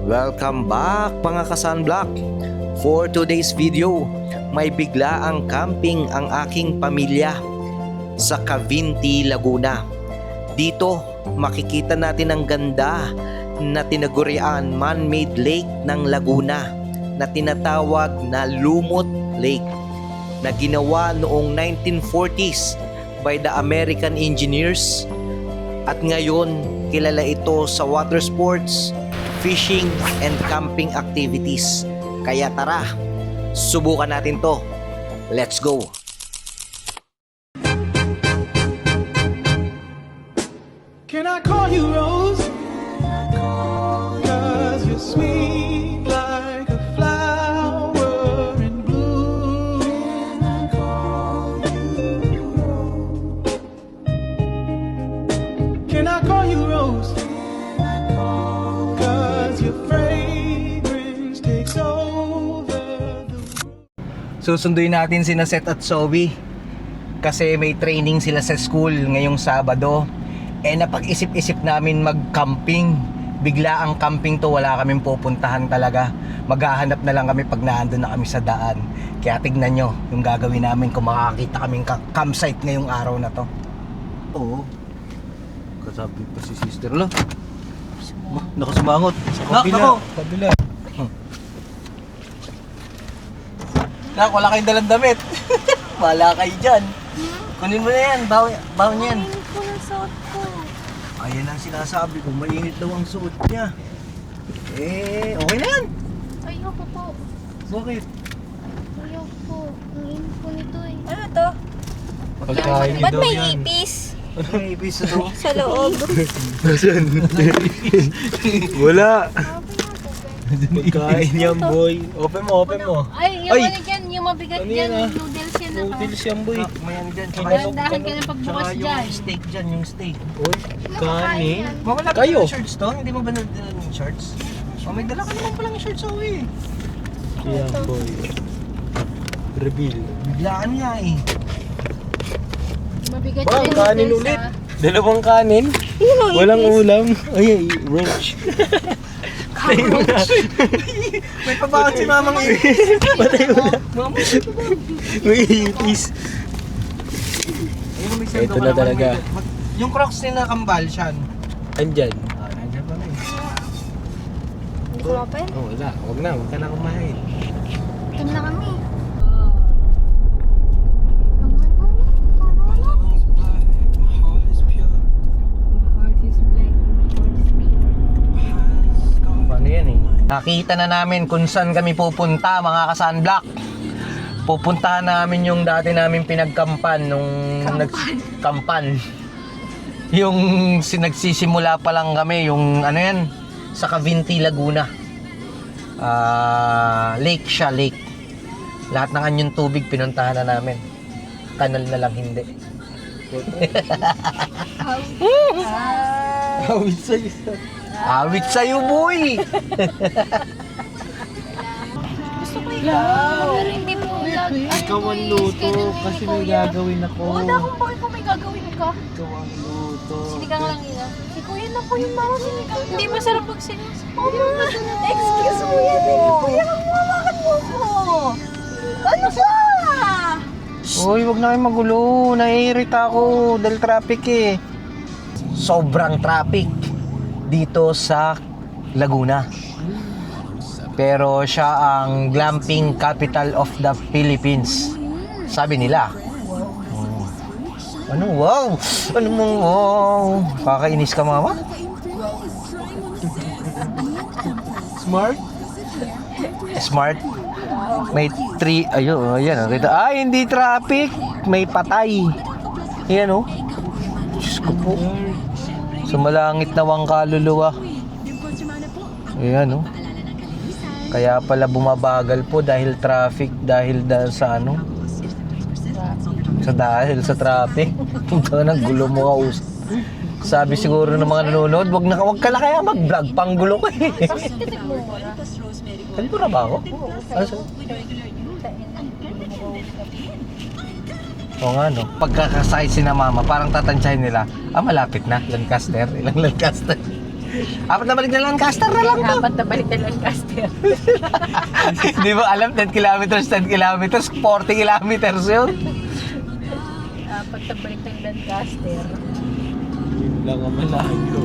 Welcome back mga ka-sunblock. For today's video, may biglaang camping ang aking pamilya sa Cavinti, Laguna. Dito makikita natin ang ganda na tinagurian man-made lake ng Laguna na tinatawag na Lumot Lake na ginawa noong 1940s by the American engineers at ngayon kilala ito sa water sports, fishing and camping activities. Kaya tara, subukan natin to. Let's go! Can I call you Rose? 'Cause you're sweet like a flower in bloom. Can I call you Rose? 'Cause your fragrance takes over the room. Susunduin natin sina Seth at Zoe kasi may training sila sa school ngayong Sabado. Napag-isip-isip namin mag-camping. Bigla ang camping to, wala kaming pupuntahan talaga. Maghahanap na lang kami pag naandun na kami sa daan. Kaya tignan nyo yung gagawin namin kung makakita kaming campsite ngayong araw na to. Oo. Kasabi pa si sister lo. Nakasumangot. Kabila. Nak, wala kayong dalang damit. Wala kayo dyan. Kunin mo na yan, bawon yan. Mainit po ng suot ko. Ayan ang sinasabi ko, mainit daw ang suot niya. Okay na yan. Ayoko po. Bakit? Ayoko po. Ang init po nito eh. Ano to? Pagkain Ba't may ipis May ibis na to. sa loob? Wala. Pagkain yan, boy. Open mo. Ay, yung Ay! ano dyan, yung mabigat Ano dyan, yan, ah? noodles yan na Noodles yan, boy. May ano dyan. Dahan-dahan ka na pagbukas Tsaka dyan. yung steak dyan, yung steak. Kanin. Mawala ka ng shorts to? Hindi mo ba nagdala ng shorts? May dala ka naman palang shorts ako eh. Yan, boy. Reveal. Biglaan nga eh. Mabigat Bang, yung kanin noodles, ulit. ah. Dalawang kanin, walang ulam. Ay, ranch. May pabakot si mamang ipis. Patay mo na. May ipis. Ito na talaga. Yung Crocs nila kambal siyan. Andyan. Nandiyan pa rin. Hindi ko open? Oh, wala. Huwag ka na kumain. Ito na kami. Paano yan eh? Nakita na namin kung saan kami pupunta mga ka-sunblock. Pupuntahan namin yung dati namin pinagkampan nung nagkampan. Yung nagsisimula pa lang kami, yung ano yan, sa Cavinti, Laguna. Lake siya, lake. Lahat ng anyong tubig pinuntahan na namin. Kanal na lang hindi. Awit sa'yo. Awit sa'yo, boy! Gusto ko ikaw. Pero hindi po. Ikaw ang luto kasi may gagawin ako. Wala akong bakit kung may gagawin ka. Ikaw ang luto. Sinigang lang ina. Si kuya na po yung mama sinigang. Hindi masarap pag sinigang. Excuse mo yan eh. Kuya, bakit mo ko? Ano ba? Uy, wag na kayo magulo. Naiirita ako dahil traffic eh. Sobrang traffic dito sa Laguna. Pero siya ang glamping capital of the Philippines. Sabi nila. Ano wow? Ano mong wow? Kakainis ka mama? Smart? Smart? May 3, ayan, kita. Ay, hindi traffic. May patay. Ayan oh. Diyos ko po. Sumalangit na wang kaluluwa. Ayan oh. Kaya pala bumabagal po dahil traffic, dahil sa ano? Dahil sa traffic. Punta na, gulo mo ka usap. Sabi siguro ng mga nanonood, wag ka na kaya mag-vlog, panggulo ka eh. Ganito na ba ako? Oo nga no. Pagkakasakay si na mama, parang tatansyahin nila, malapit na, Lancaster, ilang Lancaster. Apat na balik na Lancaster na lang to. Dapat na balik na Lancaster. Di ba alam, 10 kilometers, 40 kilometers yun. Dapat na balik ng Lancaster. Yun lang ang malayo.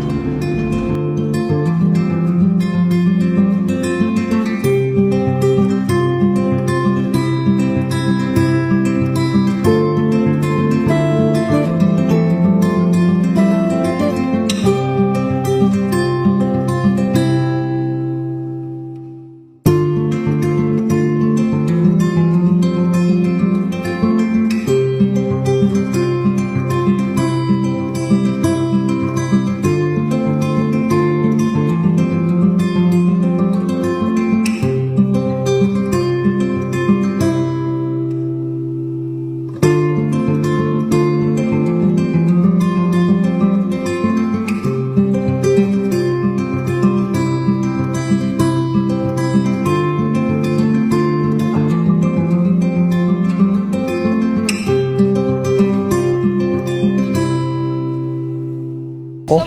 Oh,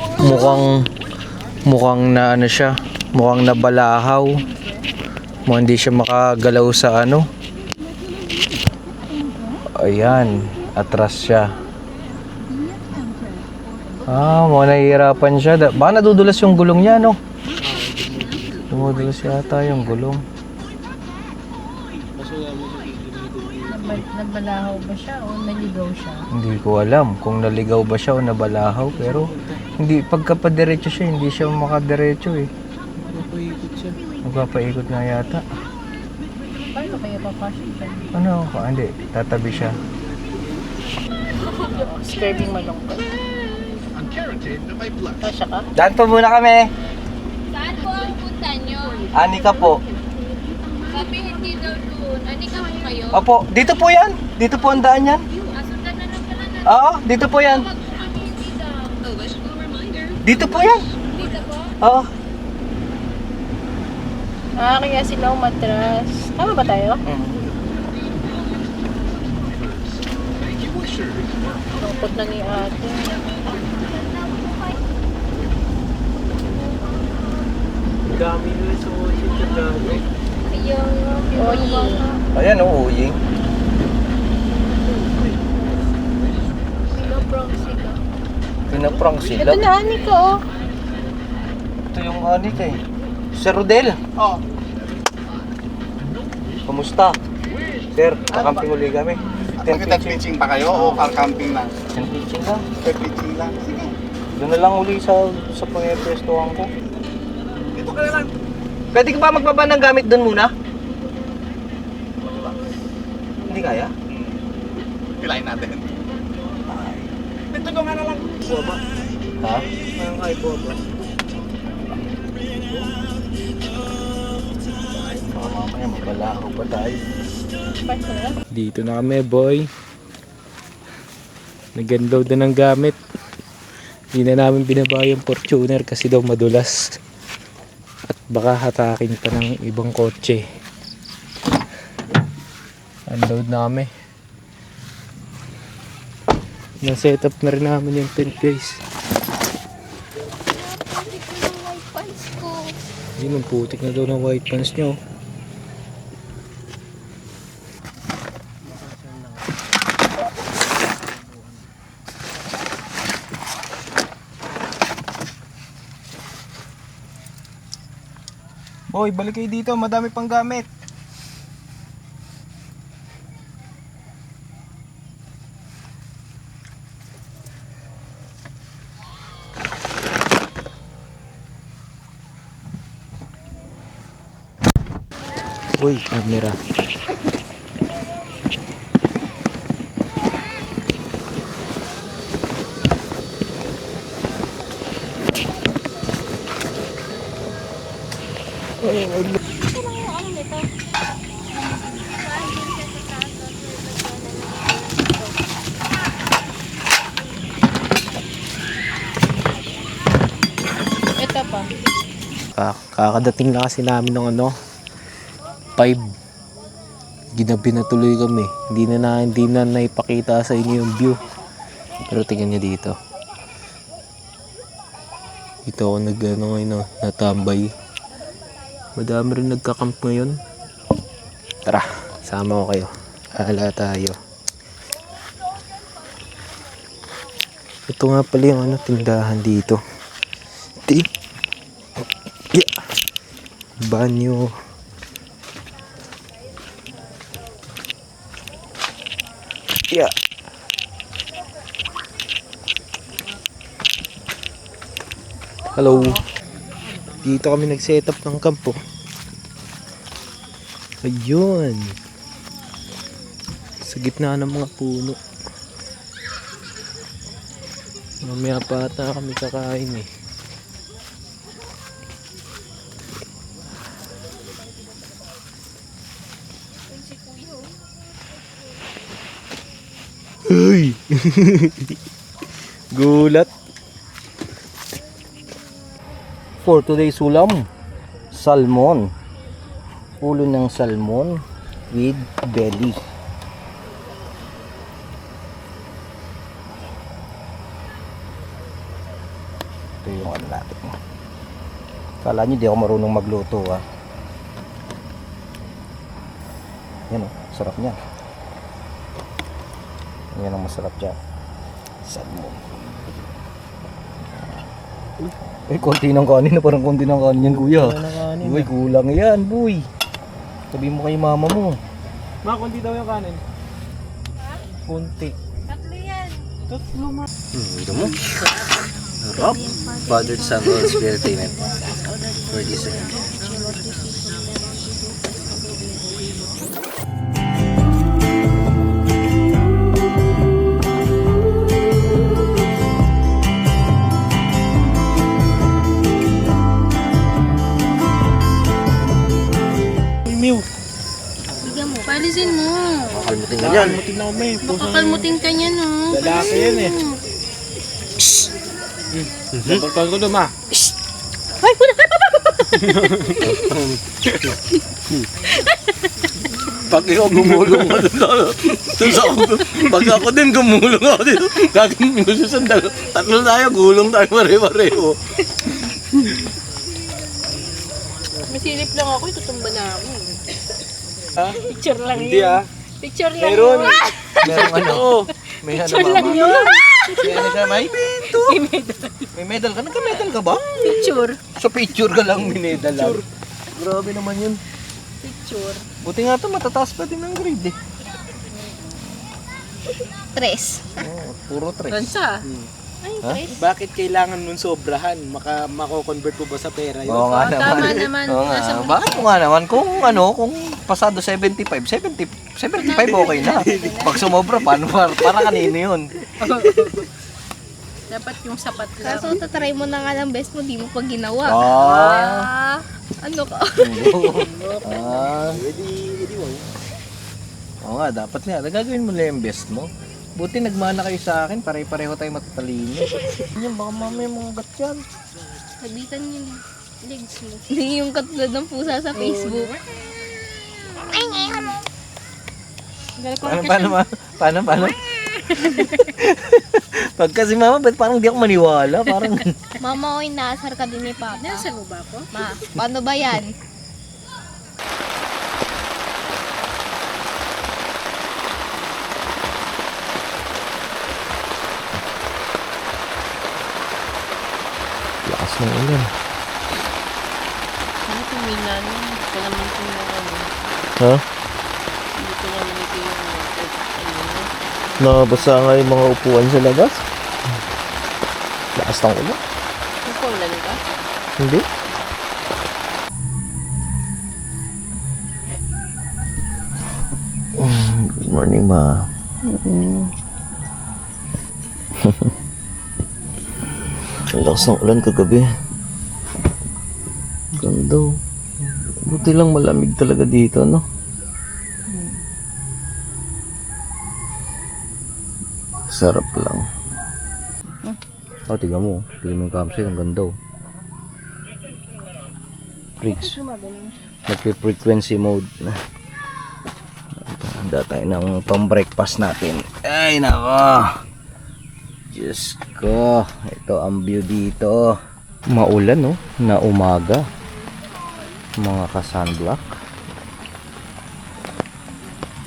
mukhang na ano siya, mukhang nabalahaw. Mukhang hindi siya makagalaw sa ano. Ayan, atras siya. Mukhang nahihirapan siya. Baka nadudulas yung gulong niya, no? Dumudulas yata yung gulong. Nabalahaw ba siya o naligaw siya? Hindi ko alam kung naligaw ba siya o nabalahaw, pero hindi, pagkapadiretso siya, hindi siya makadiretso eh. Napaikot siya. Magpapaikot nga yata. Paano kaya papasok siya? Ano? Hindi, tatabi siya. Skirting malungkot. Kasya ka? Daan po muna kami. Saan po ang punta nyo? Anika po. Sabi hindi daw doon. Ani ka po kayo? Opo, dito po yan. Dito po ang daan yan. Asundan na lang pala na. Oo, dito po yan. Wag po kami hindi daw. Oh, wish ko reminder. Dito po yan. Dito po? Oo. Kaya sila umatras. Tama ba tayo? Lungkot na ni ate. Dami nila sa Washington dami. Oy. Ayan o, uying. Pinaprank sila. Ito na, Anika, oh. Ito yung Anika eh. Sir Rodel. Oh, Kamusta? Sir, kakamping uli kami. Magka-pitching pa kayo o car-camping lang? Pitching lang. Pitching lang. Sige. Doon na lang uli sa pwestuhan ko. Dito ka na lang. Pwede ka ba magbaba ng gamit doon muna? Hindi kaya? Pilayin natin. Dito ka nga na lang. Ha? Parang kay Bobo. Baka mamaya mabalaho pa tayo. Dito na kami, boy. Nag-unload na ng gamit. Hindi na namin binaba yung Fortuner kasi daw madulas. At baka hatakin pa ng ibang kotse. Unload na kami. Na-setup na rin namin yung tent, guys. Putik ko yung white pants ko. Yun, ang putik na daw ng white pants nyo. Boy, balik kayo dito. Madami pang gamit. Uy, camera. Ito pa. Kakadating na kasi namin ng 5. Ginabi na tuloy kami. Hindi na naipakita sa inyo yung view. Pero tingnan niyo dito. Dito ako natambay. Madami rin nagka-camp ngayon. Tara, sama ko kayo. Hala tayo. Ito nga pala yung tindahan dito. Yeah. Banyo. Yeah. Hello. Dito kami nag-set up ng kampo. Ayun. Sa gitna ng mga puno. Mamaya pa ata kami kakain eh. Uy! Gulat. For today's ulam, salmon. Ulo ng salmon with belly. Ito yung ano natin. Kala nyo di ako marunong magluto ah. Yan o, sarap niya. Yan ang masarap dyan. Salmon. Uy, konti ng kanin na, parang konti ng kanin yan kuya. Uy, kulang yan boy. Sabi mo kay mama mo. Ma, konti daw yung kanin. Konti. Tatlo yan. Ito mo. Sarap. Father, Son, Holy Spirit, Amen. For this Mew. Bigyan mo. Palisin mo. Kalmutin ka yan. Kalmutin na kami. Makakalmutin ka niya, no? Lalaki yan eh. Pagpagod ko doon, ma. Pag ikaw gumulong ka doon sa pag ako din gumulong ako dito, gagawin ko sa sandal. Tatlo tayo, gulong tayo pare-pareho. May silip lang ako, itutumba na ako. Ha? Picture lang Hindi yun. ah. Picture lang Meron. yun. Merong ano. May ano Picture lang mama. yun. May ano siya, may pinto. May medal ka. Nagka-medal ka ba? Picture. Sa picture ka lang minedal lang. Grabe naman yun. Picture. Buti nga to matataas pa din ng grade eh. 3. Oh, puro 3. Ransa. Ay, Ha? 3. Bakit kailangan nun sobrahan? Mako-convert mo ba sa pera yun? Oo nga Oo, naman. tama naman. Oo nga. Nasa Bakit mo nga naman? Kung ano, kung pasado 75 okay na. Pag sumobra, para kanino yun? Dapat yung sapat lang. Kaso tatry mo na nga ng best mo, di mo pa ginawa. Ah. Ano ka? Ah. Edi wow. Oo nga, dapat nga. Gagawin mo lang yung best mo. Buti nagmana kayo sa akin, pare-pareho tayo matatalino. Yan, baka mamaya mga gat yan. Sabitan yung legs mo. Hindi yung katulad ng pusa sa Facebook. Paano? Pagka si mama, ba't parang di ako maniwala? Parang, Mama, oy, naasar ka din ni Papa. Nasaan mo ba ako? Ma, paano ba yan? lakas ng ulan. Ano tumila nun? Ito naman ito yung ano. Ha? Ito naman ito yung ano. Nabasa nga yung mga upuan sa labas. Lakas ng ulan. Yung paulan ka? Hindi. Good morning, ma. Ang lakas ng ulan kagabi. Ganda. Buti lang malamig talaga dito, no? Sarap lang. Oh, tignan mo. Tignan mo yung campsite. Ang ganda, oh. Freaks. Nagpe-frequency mode na. Handa tayo ng pang-breakfast natin. Ay, nako. Diyos ko. Ito ang view dito. Maulan no, na umaga mga ka-sunblock.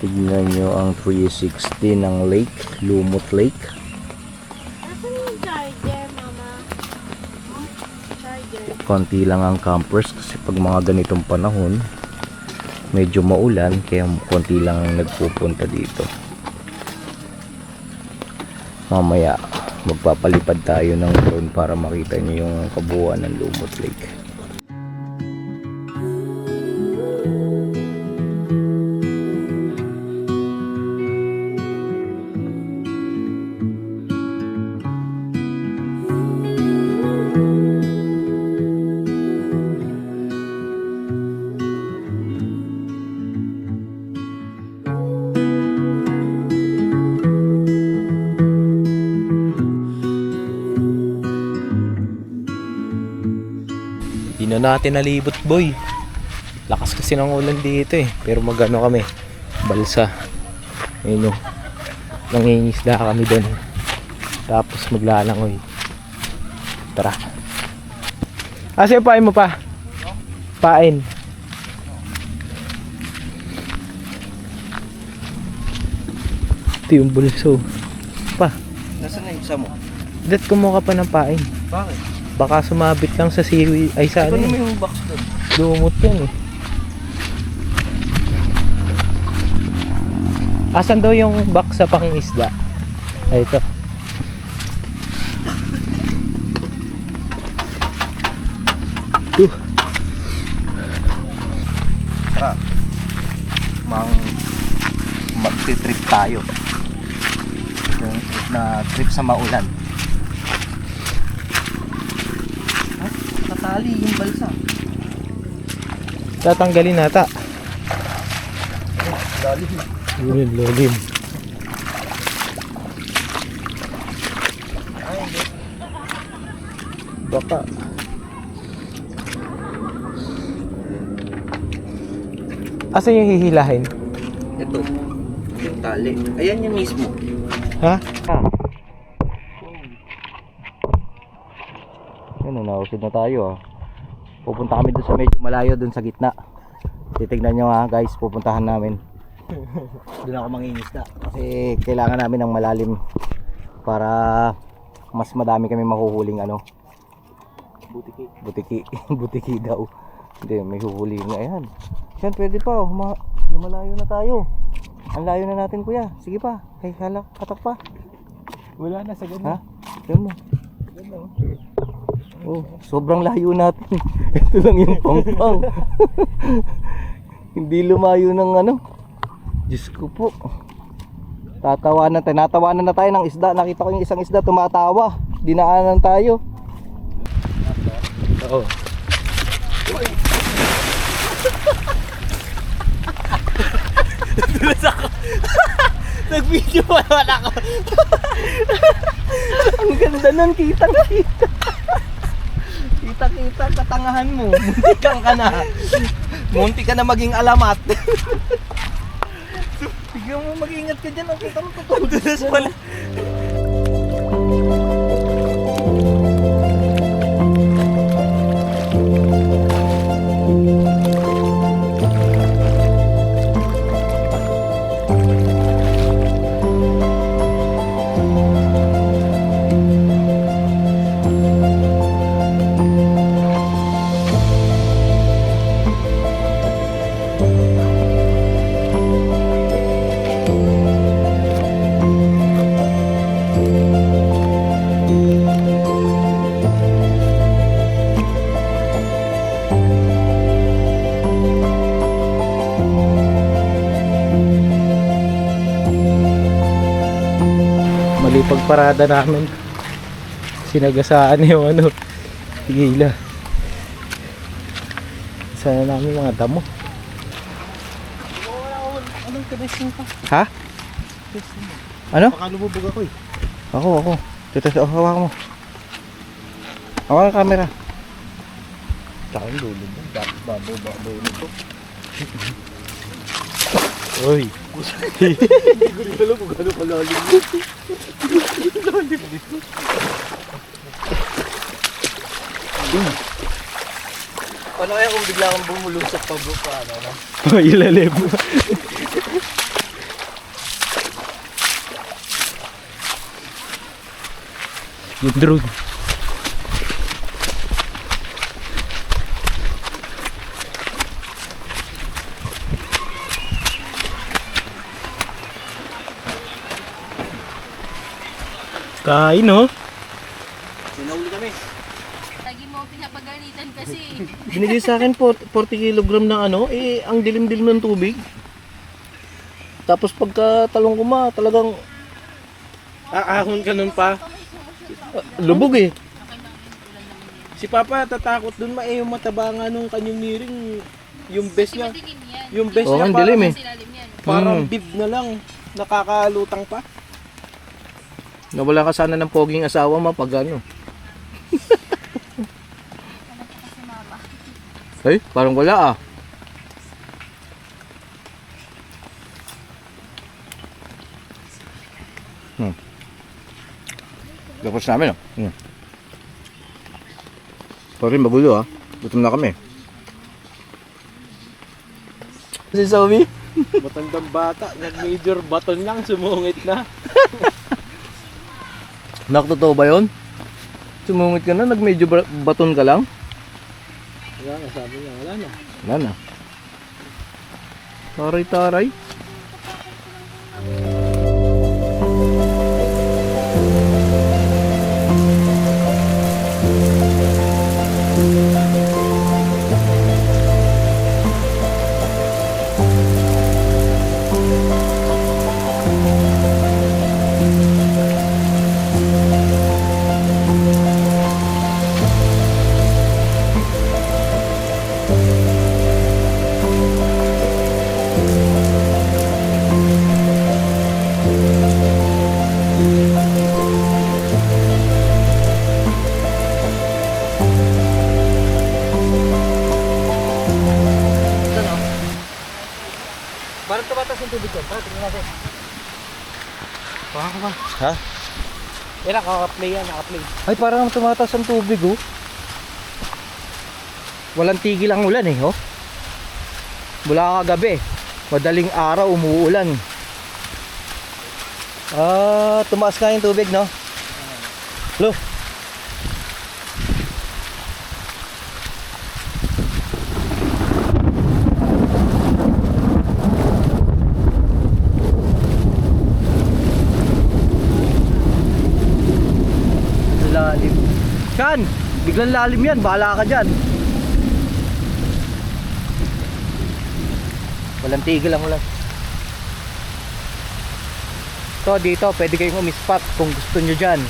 Tignan nyo ang 360 ng lake, Lumot Lake. Asan yung charger, mama? Charger. Konti lang ang campers kasi pag mga ganitong panahon medyo maulan kaya konti lang ang nagpupunta dito. Mamaya magpapalipad tayo ng drone para makita nyo yung kabuuan ng Lumot Lake. Hindi na natin nalibot, boy. Lakas kasi ng ulan dito eh. Pero magano kami, balsa. Ayun o, nangingisda kami doon. Tapos maglalangoy. Tara. Asa yung pain mo pa? Pain. Ito yung bulso. Pa, Nasaan na yung isa mo? dat kumuha ka pa ng pain. Bakit? Baka sumabit lang sa seaweed. Ay, sa ano? Ano yung box doon? Lumot yan eh. Asan daw yung box sa pangisda? Ay, ito. Tara. Magti-trip tayo. Yung trip na trip sa maulan. Natali yung balsa. Tatanggalin nata. Lalim. Yun, lalim. Baka. Asan yung hihilahin? Ito. Yung tali. Ayan yung mismo. Ha? Yan, nausid na tayo ah. Pupunta kami dun sa medyo malayo dun sa gitna. Titignan nyo ha guys, pupuntahan namin. Doon ako mangingisda kasi kailangan namin ng malalim para mas madami kami mahuhuling ano. Butiki. Butiki daw. Hindi, may huhuli nga yan. Yan, pwede pa. Lumalayo na tayo. Ang layo na natin kuya. Sige pa. Kay halak, katak pa. Wala na sa Ha? Yan mo. Oh, sobrang layo natin. Ito lang yung pangpang. Hindi lumayo ng ano. Diyos ko po. Tinatawanan na tayo ng isda. Nakita ko yung isang isda tumatawa. Dinaanan tayo. Oo. Nag-video wala ako. Ang ganda nun, kitang-kita. Kita-kita katangahan mo. Munti ka na maging alamat. Tignan mo, mag-ingat ka dyan. Ang kita mo totoo. Dulas pala. Mali pagparada namin. Sinagasaan yung ano, higila. Sana namin mga damo. Anong testing pa? Ha? Ano? Baka lumubog ako eh. Ako. Hawak mo. Hawak ang camera. Saka yung lulog mo. Babaw nito. Uy. Hindi ko rin alam kung gano'ng kalalim mo. Lalim dito. Paano kaya kung bigla kang bumulusak pa bro pa ano? Ilalim. Yung drone. Kain, no? Sinauli kami. Lagi mo pinapagalitan kasi. Binigay sa akin 40 kilogram na ano, eh, ang dilim-dilim ng tubig. Tapos pagka talong ko ma, talagang Aahon ka nun pa. lubog eh. Si Papa tatakot dun ma yung mataba nga nung kanyang miring. Yung best niya. Madilim yan. Yung best Oo, niya ang dilim eh. Silalim yan. Parang Mm. bib na lang. Nakakalutang pa. Nawala ka sana ng poging asawa ma pag ano. Ay, parang wala ah. Tapos namin oh. Sorry, magulo ah. Gutom na kami. Si Sophie? Matandang bata. Nag-major baton lang. Sumungit na. Nakatotoo ba yun? Sumungit ka na, nag-medyo baton ka lang? Wala na, sabi niya. Wala na. Wala na. Taray-taray. Parang tumatas yung tubig ko. Parang tingnan natin. Baka ka ba? Ha? Eh, naka-play yan. Naka-play. Ay, parang tumatas ang tubig oh. Walang tigil ang ulan eh oh. Mula kagabi, madaling araw umuulan. Ah, tumaas nga yung tubig no? Lo. Lalim. Kan, biglang lalim yan, bahala ka dyan. Walang tigil ang ulan. So dito, pwede kayong umispat kung gusto nyo dyan.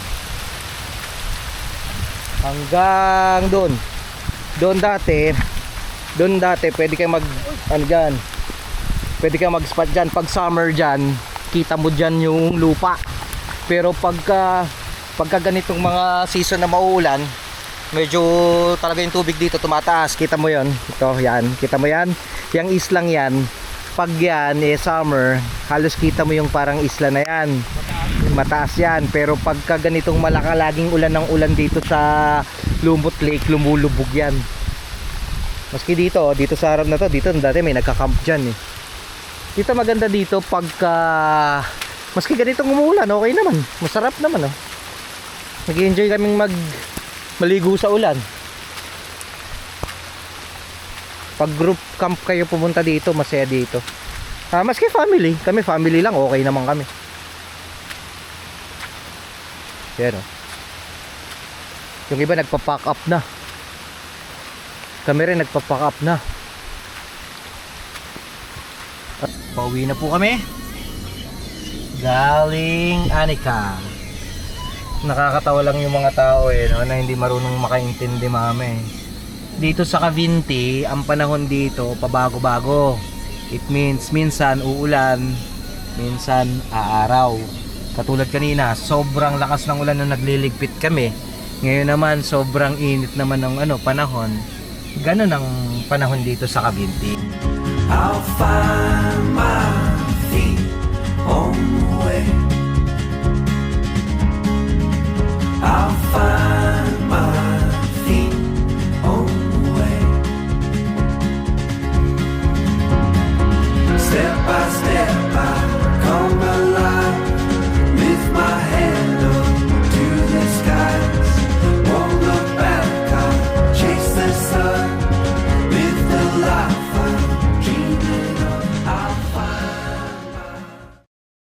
Hanggang doon. Doon dati, pwede kayong mag, ano dyan. Pwede kayong mag-spot dyan. Pag summer dyan, kita mo dyan yung lupa. Pero pagka ganitong mga season na mauulan, medyo talaga yung tubig dito tumataas. Kita mo yon. Ito, yan. Kita mo yan? Yang islang yan. Pag yan, summer, halos kita mo yung parang isla na yan. Mataas yan. Pero pagka ganitong laging ulan ng ulan dito sa Lumot Lake, lumulubog yan. Maski dito sa harap na to, dito dati may nagka-camp dyan eh. Dito maganda dito pagka maski ganitong umuulan, okay naman. Masarap naman oh. Nag-enjoy kaming maligo sa ulan. Pag group camp kayo pumunta dito, masaya dito. Maski family, kami family lang, okay naman kami. Yan oh. Yung iba nagpa-pack up na. Kami rin nagpa-pack up na. Pauwi na po kami. Galing Anika. Nakakatawa lang yung mga tao no, na hindi marunong makaintindi mami. Dito sa Cavinti, ang panahon dito pabago-bago. It means minsan uulan, minsan aaraw. Katulad kanina, sobrang lakas ng ulan nung nagliligpit kami. Ngayon naman sobrang init naman ng panahon. Ganun ang panahon dito sa Cavinti. I'll find my feet on the way. I'll find